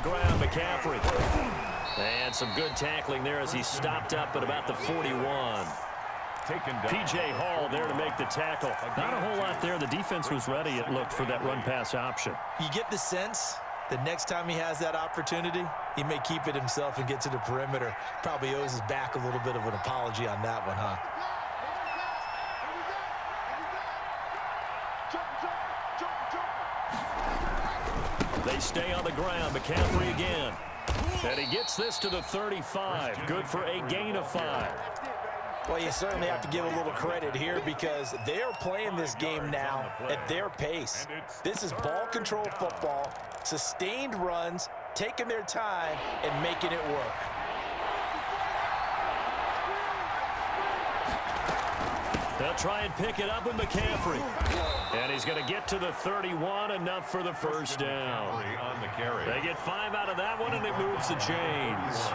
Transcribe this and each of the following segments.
the ground, McCaffrey. And some good tackling there as he stopped up at about the 41. P.J. Hall there to make the tackle. Not a whole lot there. The defense was ready, it looked, for that run-pass option. You get the sense that next time he has that opportunity, he may keep it himself and get to the perimeter. Probably owes his back a little bit of an apology on that one, huh? They stay on the ground. McCaffrey again. And he gets this to the 35. Good for a gain of 5. Well, you certainly have to give a little credit here because they are playing this game now at their pace. This is ball control football, sustained runs, taking their time, and making it work. They'll try and pick it up with McCaffrey. And he's going to get to the 31, enough for the first down. They get 5 out of that one, and it moves the chains.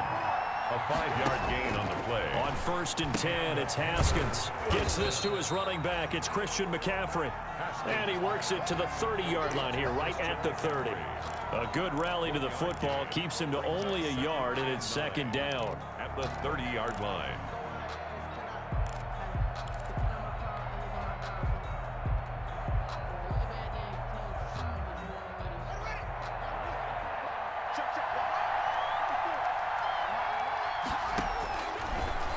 A 5-yard gain on the play. On 1st and 10, it's Haskins. Gets this to his running back. It's Christian McCaffrey. And he works it to the 30-yard line here, right at the 30. A good rally to the football keeps him to only a yard, and it's 2nd down. At the 30-yard line.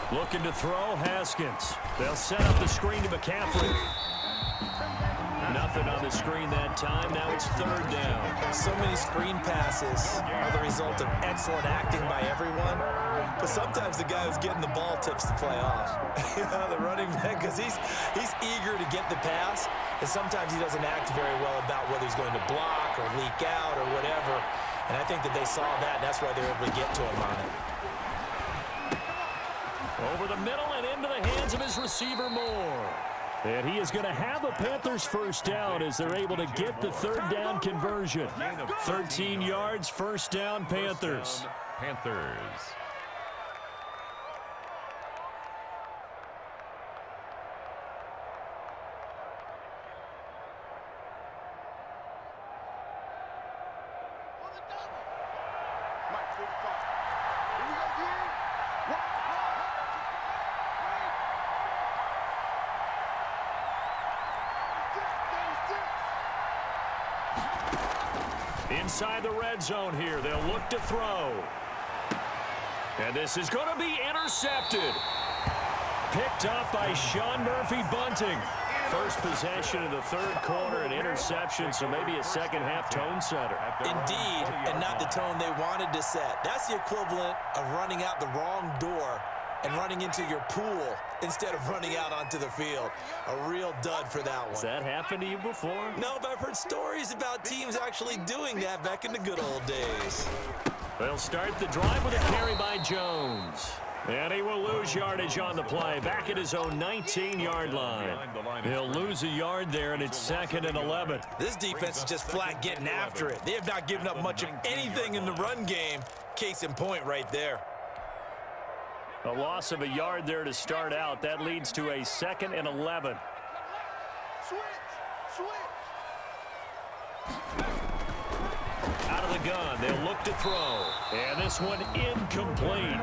Looking to throw, Haskins. They'll set up the screen to McCaffrey. Nothing on the screen that time. Now it's 3rd down. So many screen passes are the result of excellent acting by everyone. But sometimes the guy who's getting the ball tips the play off. The running back, because he's eager to get the pass. And sometimes he doesn't act very well about whether he's going to block or leak out or whatever. And I think that they saw that, and that's why they were able to get to him on it. Over the middle and into the hands of his receiver, Moore. And he is going to have a Panthers first down as they're able to get the 3rd down conversion. 13 yards, first down, Panthers. Panthers. Inside the red zone here, they'll look to throw. And this is going to be intercepted. Picked up by Sean Murphy-Bunting. First possession of the 3rd quarter, an interception, so maybe a second-half tone setter. Indeed, and not the tone they wanted to set. That's the equivalent of running out the wrong door and running into your pool instead of running out onto the field. A real dud for that one. Has that happened to you before? No, but I've heard stories about teams actually doing that back in the good old days. They'll start the drive with a carry by Jones. And he will lose yardage on the play, back at his own 19-yard line. He'll lose a yard there, and it's 2nd and 11. This defense is just flat getting after it. They have not given up much of anything in the run game. Case in point right there. A loss of a yard there to start out. That leads to a 2nd and 11. Out of the gun, they'll look to throw. And this one incomplete.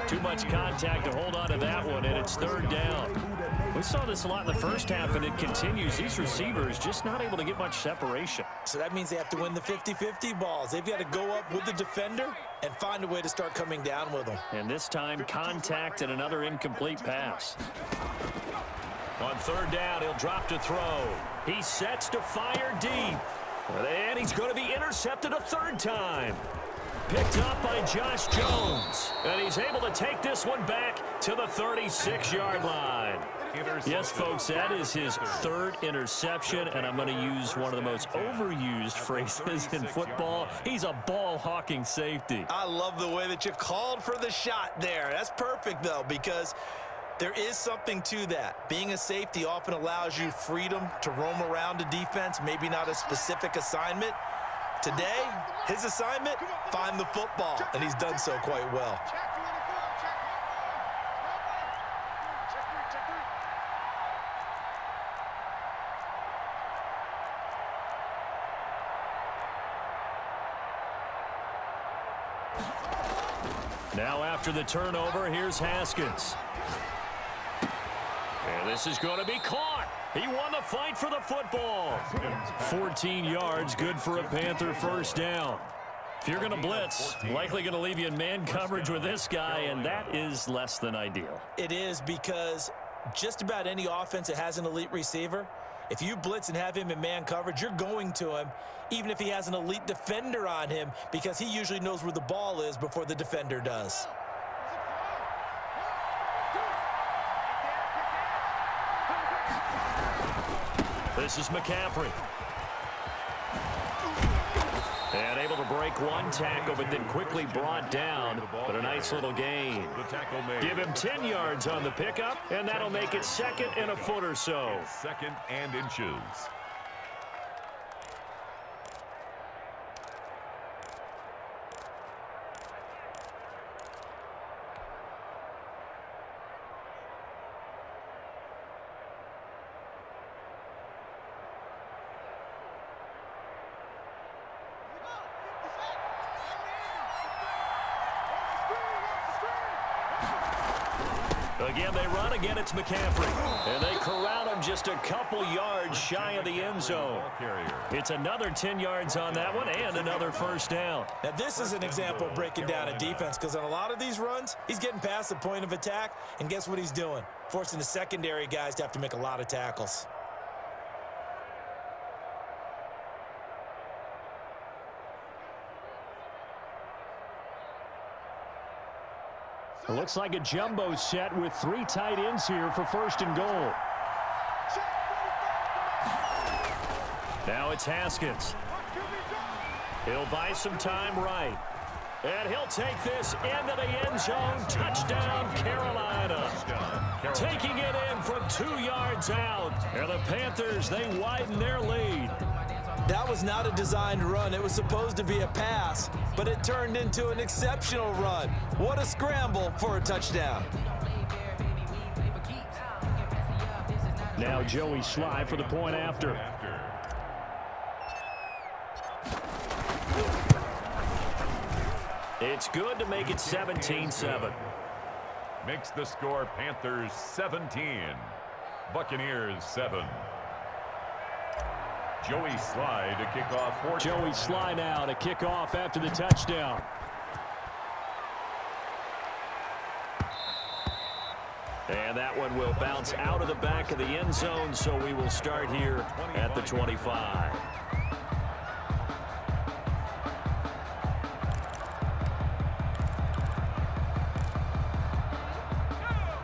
Too much contact to hold on to that one, and it's 3rd down. We saw this a lot in the first half, and it continues. These receivers just not able to get much separation. So that means they have to win the 50-50 balls. They've got to go up with the defender and find a way to start coming down with them. And this time, contact and another incomplete pass. On 3rd down, he'll drop to throw. He sets to fire deep. And he's going to be intercepted a 3rd time. Picked up by Josh Jones. And he's able to take this one back to the 36-yard line. Yes, folks, that is his 3rd interception, and I'm going to use one of the most overused phrases in football. He's a ball-hawking safety. I love the way that you called for the shot there. That's perfect, though, because there is something to that. Being a safety often allows you freedom to roam around a defense, maybe not a specific assignment. Today, his assignment, find the football, and he's done so quite well. Now after the turnover, here's Haskins. And this is going to be caught. He won the fight for the football. 14 yards, good for a Panther first down. If you're going to blitz, likely going to leave you in man coverage with this guy, and that is less than ideal. It is, because just about any offense that has an elite receiver, if you blitz and have him in man coverage, you're going to him, even if he has an elite defender on him, because he usually knows where the ball is before the defender does. This is McCaffrey. And able to break one tackle, but then quickly brought down. But a nice little gain. Give him 10 yards on the pickup, and that'll make it second and a foot or so. Second and inches. Again, they run. Again, it's McCaffrey. And they corral him just a couple yards shy of the end zone. It's another 10 yards on that one and another first down. Now, this is an example of breaking down a defense, because on a lot of these runs, he's getting past the point of attack, and guess what he's doing? Forcing the secondary guys to have to make a lot of tackles. It looks like a jumbo set with 3 tight ends here for first and goal. Now it's Haskins. He'll buy some time right. And he'll take this into the end zone. Touchdown, Carolina. Taking it in from 2 yards out. And the Panthers, they widen their lead. That was not a designed run. It was supposed to be a pass, but it turned into an exceptional run. What a scramble for a touchdown. Now Joey Sly for the point after. It's good to make it 17-7. Makes the score Panthers 17. Buccaneers 7. Joey Sly to kick off. Joey Sly now to kick off after the touchdown. And that one will bounce out of the back of the end zone, so we will start here at the 25.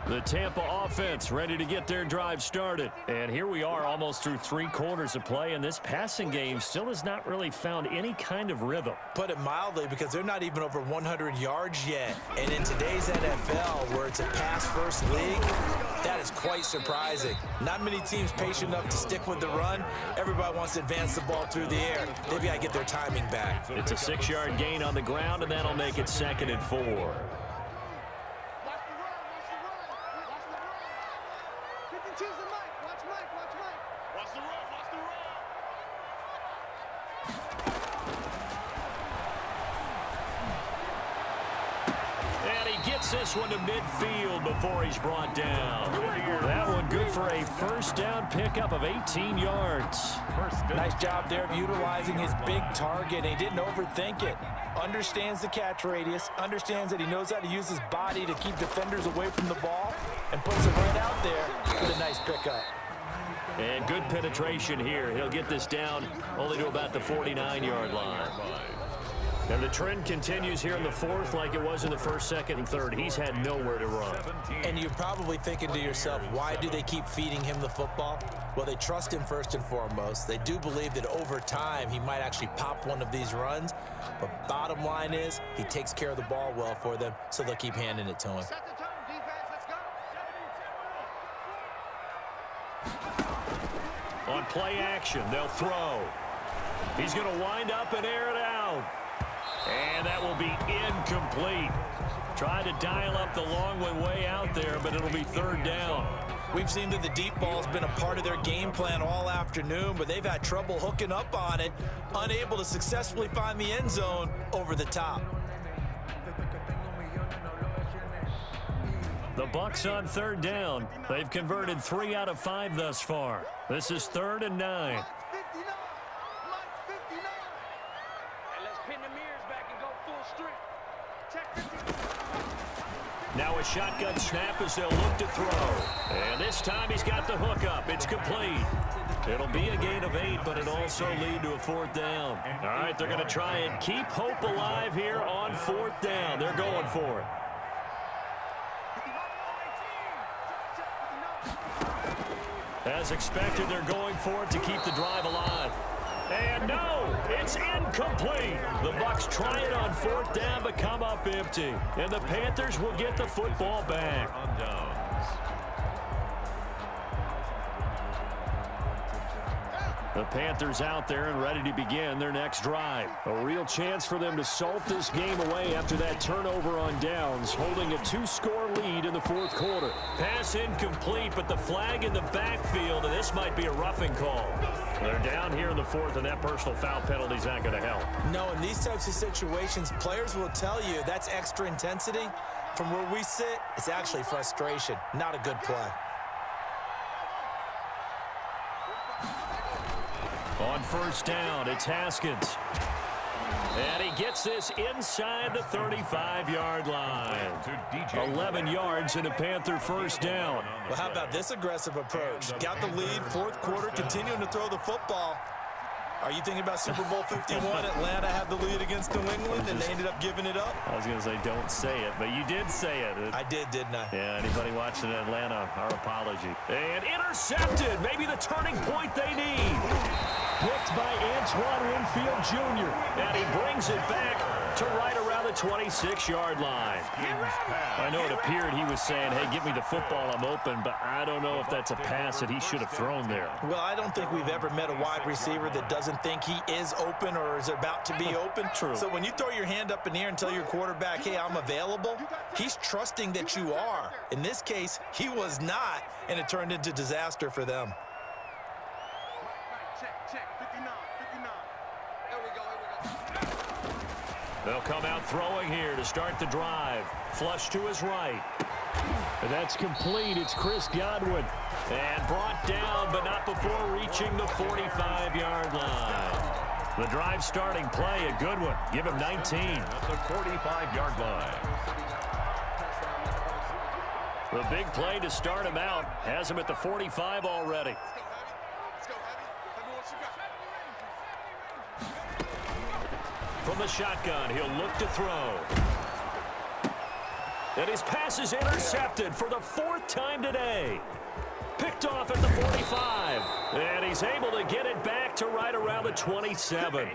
The Tampa offense ready to get their drive started. And here we are almost through 3 quarters of play, and this passing game still has not really found any kind of rhythm. Put it mildly, because they're not even over 100 yards yet. And in today's NFL, where it's a pass-first league, that is quite surprising. Not many teams patient enough to stick with the run. Everybody wants to advance the ball through the air. They've got to get their timing back. It's a 6-yard gain on the ground, and that'll make it 2nd and 4. This one to midfield before he's brought down. That one good for a first down pickup of 18 yards. Nice job there of utilizing his big target. He didn't overthink it. Understands the catch radius, understands that he knows how to use his body to keep defenders away from the ball, and puts it right out there with a nice pickup. And good penetration here. He'll get this down only to about the 49-yard line. And the trend continues here in the 4th like it was in the 1st, 2nd, and 3rd. He's had nowhere to run. And you're probably thinking to yourself, why do they keep feeding him the football? Well, they trust him first and foremost. They do believe that over time he might actually pop one of these runs. But bottom line is he takes care of the ball well for them, so they'll keep handing it to him. On play action, they'll throw. He's going to wind up and air it out. And that will be incomplete. Try to dial up the long one way out there, but it'll be 3rd down. We've seen that the deep ball has been a part of their game plan all afternoon, but they've had trouble hooking up on it, unable to successfully find the end zone over the top. The Bucs on third down. They've converted 3 out of 5 thus far. This is 3rd and 9. Now a shotgun snap as they'll look to throw. And this time he's got the hook up. It's complete. It'll be a gain of 8, but it'll also lead to a 4th down. All right, they're going to try and keep hope alive here on 4th down. They're going for it. As expected, they're going for it to keep the drive alive. And no, it's incomplete. The Bucs try it on 4th down, but come up empty. And the Panthers will get the football back. On downs. The Panthers out there and ready to begin their next drive. A real chance for them to salt this game away after that turnover on downs, holding a 2-score lead in the 4th quarter. Pass incomplete, but the flag in the backfield, and this might be a roughing call. They're down here in the 4th, and that personal foul penalty is not going to help. No, in these types of situations, players will tell you that's extra intensity. From where we sit, it's actually frustration, not a good play. On 1st down, it's Haskins. And he gets this inside the 35-yard line. 11 yards and a Panther 1st down. Well, how about this aggressive approach? Got the lead, 4th quarter, continuing to throw the football. Are you thinking about Super Bowl 51? Atlanta had the lead against New England, and they ended up giving it up? I was going to say don't say it, but you did say it. I did, didn't I? Yeah, anybody watching Atlanta, our apology. And intercepted, maybe the turning point they need. Picked by Antoine Winfield Jr. And he brings it back to right around the 26-yard line. I know it appeared he was saying, hey, give me the football, I'm open, but I don't know if that's a pass that he should have thrown there. Well, I don't think we've ever met a wide receiver that doesn't think he is open or is about to be open. True. So when you throw your hand up in the air and tell your quarterback, hey, I'm available, he's trusting that you are. In this case, he was not, and it turned into disaster for them. They'll come out throwing here to start the drive. Flush to his right. And that's complete. It's Chris Godwin. And brought down, but not before reaching the 45-yard line. The drive starting play, a good one. Give him 19. At the 45-yard line. The big play to start him out. Has him at the 45 already. From the shotgun, he'll look to throw. And his pass is intercepted for the 4th time today. Picked off at the 45. And he's able to get it back to right around the 27.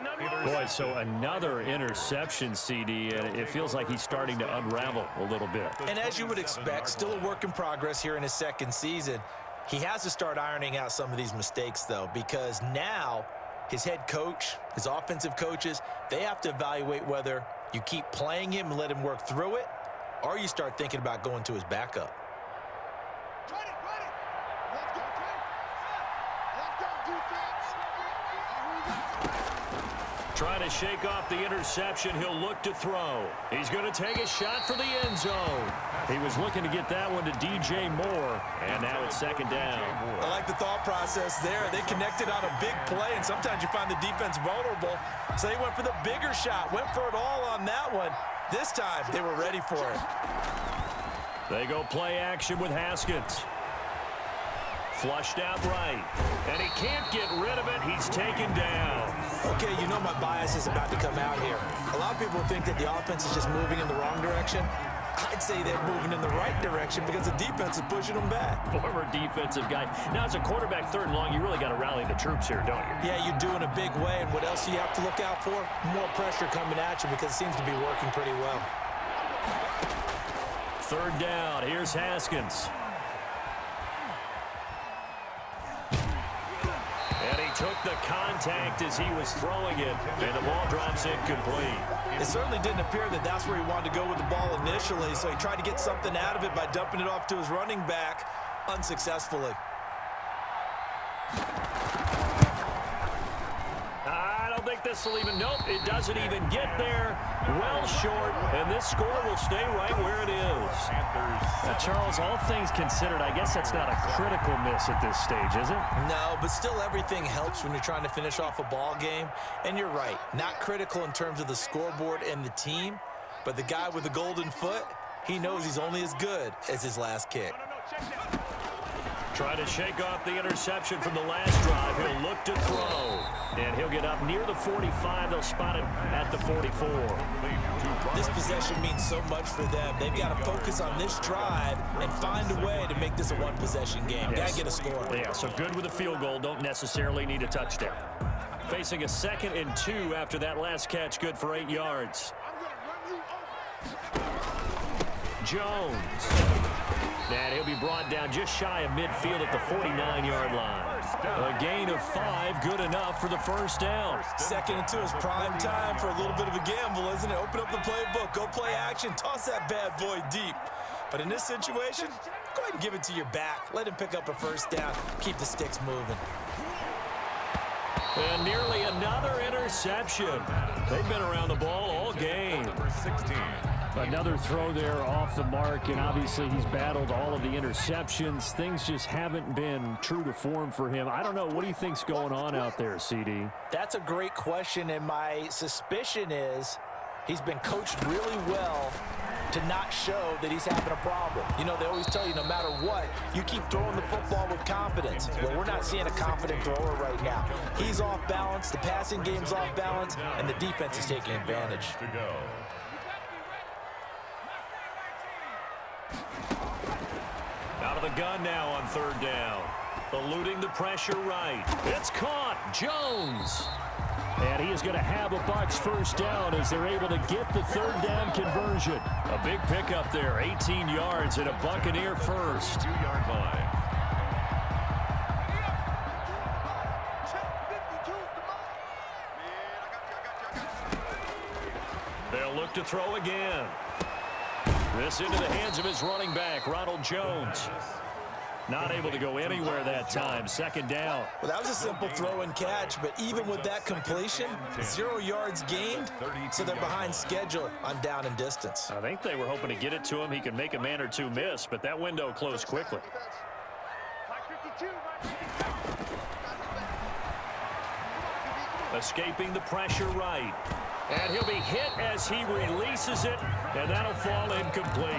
Boy, so another interception, CD, and it feels like he's starting to unravel a little bit. And as you would expect, still a work in progress here in his 2nd season. He has to start ironing out some of these mistakes, though, because now his head coach, his offensive coaches, they have to evaluate whether you keep playing him and let him work through it, or you start thinking about going to his backup. Trying to shake off the interception, he'll look to throw. He's going to take a shot for the end zone. He was looking to get that one to DJ Moore, and now it's 2nd down. I like the thought process there. They connected on a big play, and sometimes you find the defense vulnerable. So they went for the bigger shot, went for it all on that one. This time, they were ready for it. They go play action with Haskins. Flushed out right. And he can't get rid of it. He's taken down. Okay, you know my bias is about to come out here. A lot of people think that the offense is just moving in the wrong direction. I'd say they're moving in the right direction because the defense is pushing them back. Former defensive guy. Now, as a quarterback 3rd and long, you really got to rally the troops here, don't you? Yeah, you do in a big way. And what else do you have to look out for? More pressure coming at you because it seems to be working pretty well. 3rd down. Here's Haskins. And he took the contact as he was throwing it, and the ball drops incomplete. It certainly didn't appear that that's where he wanted to go with the ball initially, so he tried to get something out of it by dumping it off to his running back unsuccessfully. I don't think this will even, nope, it doesn't even get there. Well short, and this score will stay right where it is. Panthers. A Charles, all things considered, I guess that's not a critical miss at this stage, is it? No, but still everything helps when you're trying to finish off a ball game. And you're right, not critical in terms of the scoreboard and the team, but the guy with the golden foot, he knows he's only as good as his last kick. Try to shake off the interception from the last drive. He'll look to throw. And he'll get up near the 45. They'll spot him at the 44. This possession means so much for them. They've got to focus on this drive and find a way to make this a one-possession game. Yes. Got to get a score. Yeah, so good with a field goal. Don't necessarily need a touchdown. Facing a 2nd and 2 after that last catch. Good for 8 yards. Jones. And he'll be brought down just shy of midfield at the 49-yard line. A gain of 5, good enough for the first down. 2nd and 2 is prime time for a little bit of a gamble, isn't it? Open up the playbook, go play action, toss that bad boy deep. But in this situation, go ahead and give it to your back. Let him pick up a first down. Keep the sticks moving. And nearly another interception. They've been around the ball all game. Number 16. Another throw there off the mark, and obviously he's battled all of the interceptions. Things just haven't been true to form for him. I don't know. What do you think's going on out there, CD? That's a great question, and my suspicion is he's been coached really well to not show that he's having a problem. You know, they always tell you no matter what, you keep throwing the football with confidence. Well, we're not seeing a confident thrower right now. He's off balance, the passing game's off balance, and the defense is taking advantage. To go. Out of the gun now on 3rd down. Eluding the pressure right. It's caught. Jones. And he is going to have a Bucs first down as they're able to get the 3rd down conversion. A big pickup there. 18 yards and a Buccaneer first. 2-yard line. They'll look to throw again. This into the hands of his running back, Ronald Jones. Not able to go anywhere that time. 2nd down. Well, that was a simple throw and catch, but even with that completion, 0 yards gained, so they're behind schedule on down and distance. I think they were hoping to get it to him. He could make a man or two miss, but that window closed quickly. Escaping the pressure right. And he'll be hit as he releases it, and that'll fall incomplete.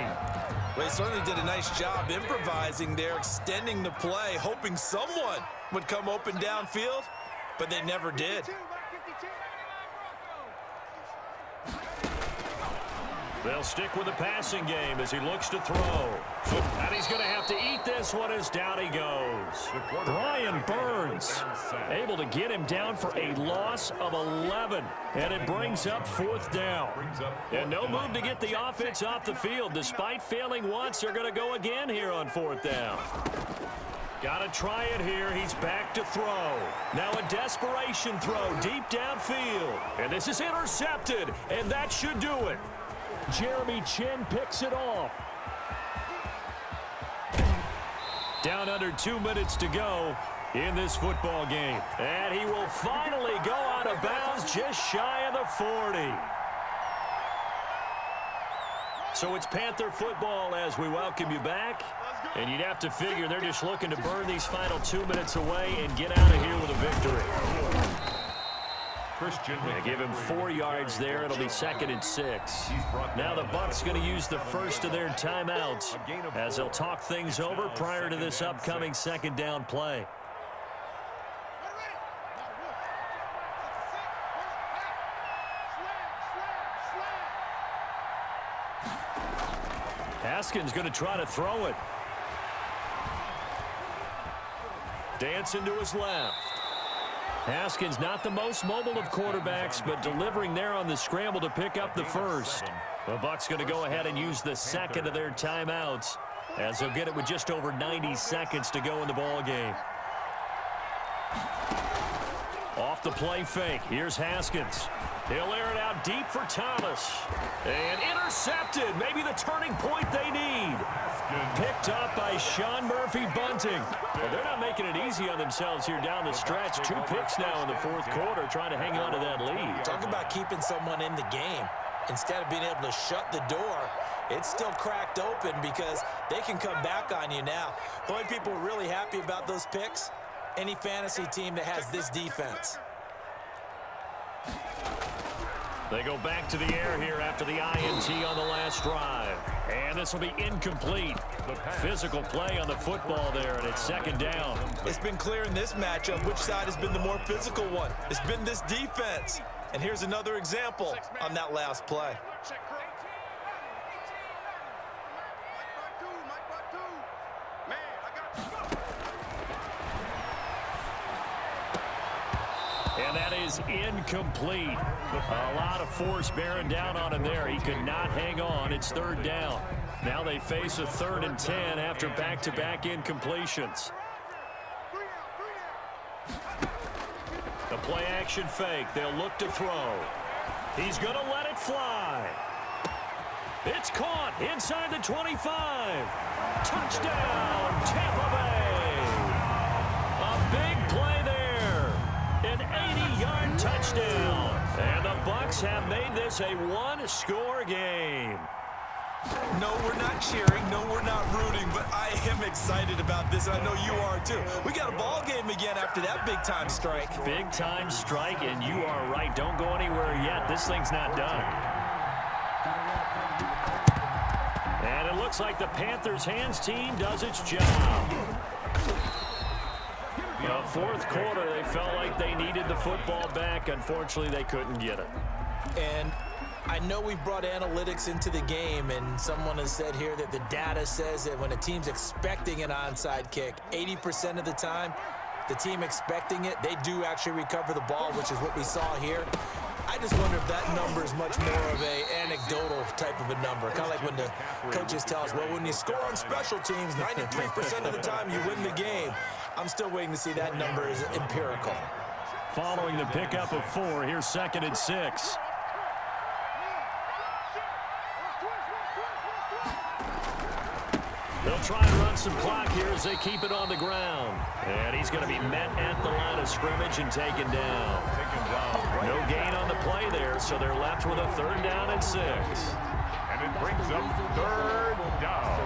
Well, he certainly did a nice job improvising there, extending the play, hoping someone would come open downfield, but they never did. They'll stick with the passing game as he looks to throw. And he's going to have to eat this one as down he goes. Brian Burns able to get him down for a loss of 11. And it brings up 4th down. And no move to get the offense off the field. Despite failing once, they're going to go again here on 4th down. Got to try it here. He's back to throw. Now a desperation throw deep downfield. And this is intercepted. And that should do it. Jeremy Chin picks it off. Down under 2 minutes to go in this football game. And he will finally go out of bounds just shy of the 40. So it's Panther football as we welcome you back. And you'd have to figure they're just looking to burn these final 2 minutes away and get out of here with a victory. They give him 4 yards there. It'll be 2nd and 6. Now the Bucs going to use the first of their timeouts as they'll talk things over prior to this upcoming 2nd down play. Haskins going to try to throw it. Dancing to his left. Haskins not the most mobile of quarterbacks, but delivering there on the scramble to pick up the first. The Bucs going to go ahead and use the 2nd of their timeouts as they'll get it with just over 90 seconds to go in the ball game. Off the play fake. Here's Haskins. He'll air it out deep for Thomas. And intercepted. Maybe the turning point they need. Picked up by Sean Murphy-Bunting. Well, they're not making it easy on themselves here down the stretch. 2 picks now in the 4th quarter, trying to hang on to that lead. Talk about keeping someone in the game. Instead of being able to shut the door, it's still cracked open because they can come back on you now. The only people really happy about those picks, any fantasy team that has this defense. They go back to the air here after the INT on the last drive. And this will be incomplete. Physical play on the football there, and it's second down. It's been clear in this matchup which side has been the more physical one. It's been this defense. And here's another example on that last play. And that is incomplete. A lot of force bearing down on him there. He could not hang on. It's third down. Now they face a 3rd and 10 after back-to-back incompletions. The play action fake. They'll look to throw. He's going to let it fly. It's caught inside the 25. Touchdown, Tampa Bay. A big play there. An 80-yard touchdown. And the Bucs have made this a one-score game. No, we're not cheering. No, we're not rooting. But I am excited about this, and I know you are too. We got a ball game again after that big-time strike. Big-time strike, and you are right. Don't go anywhere yet. This thing's not done. And it looks like the Panthers' hands team does its job. Fourth quarter, they felt like they needed the football back. Unfortunately, they couldn't get it. And I know we've brought analytics into the game, and someone has said here that the data says that when a team's expecting an onside kick, 80% of the time, the team expecting it, they do actually recover the ball, which is what we saw here. I just wonder if that number is much more of a anecdotal type of a number. Kind of like when the coaches tell us, well, when you score on special teams, 93% of the time you win the game. I'm still waiting to see that number is empirical. Following the pickup of 4, here's 2nd and 6. They'll try and run some clock here as they keep it on the ground. And he's going to be met at the line of scrimmage and taken down. No gain on the play there, so they're left with a 3rd down and 6. And it brings up 3rd down.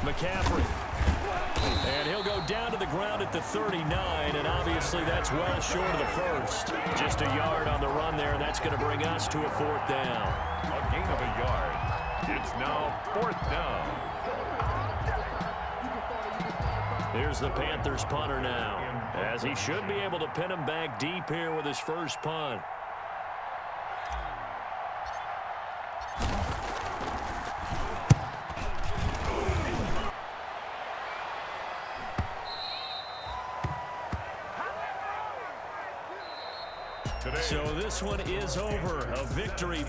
McCaffrey. And he'll go down to the ground at the 39, and obviously that's well short of the first. Just a yard on the run there, and that's going to bring us to a 4th down. A gain of a yard. It's now 4th down. Here's the Panthers punter now, as he should be able to pin him back deep here with his first punt. So this one is over. A victory.